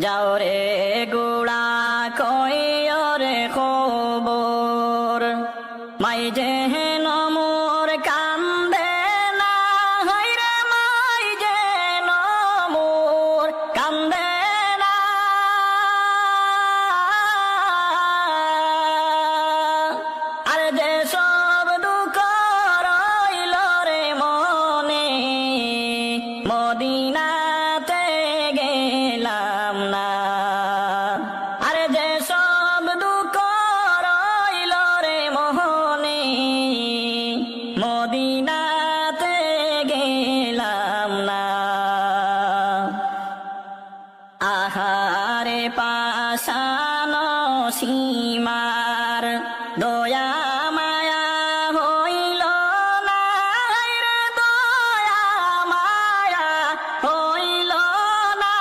যাও রে গোড়া কইও রে খবর মাই যে নমর কান্দে না হইরে মাই যে নমর কান্দে না আর যে সব দুঃখ রইল রে মনে মদিনাতে গেলাম না আর যে সব দুঃখ রইল রে মোহনে মদিনাতে গেলাম না আহারে পাশানো সীমার দয়া মায়া হইল না রে দয়া মায়া হইল না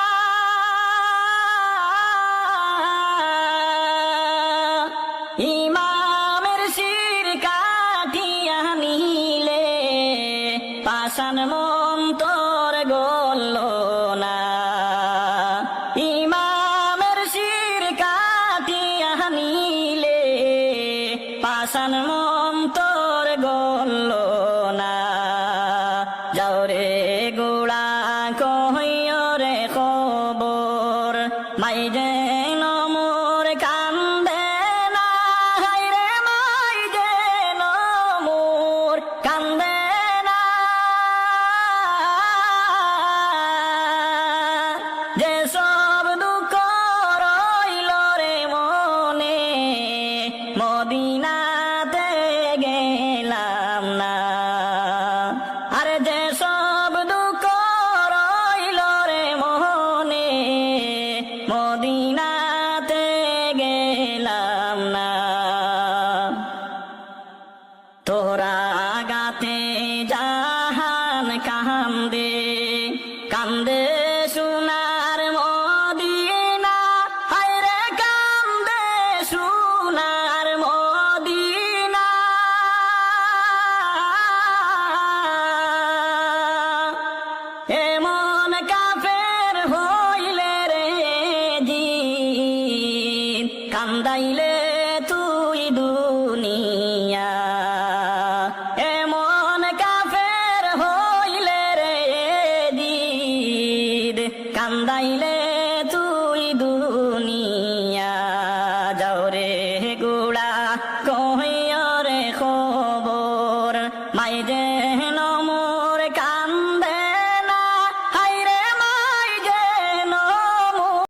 ইমামের শির কাটিয়া নিলে পাষাণ মন তোর গল না ইমামের শির কাটিয়া নিলে পাষাণ মন তোর গল না যাও রে গোড়া কইও রে খবর মাই যে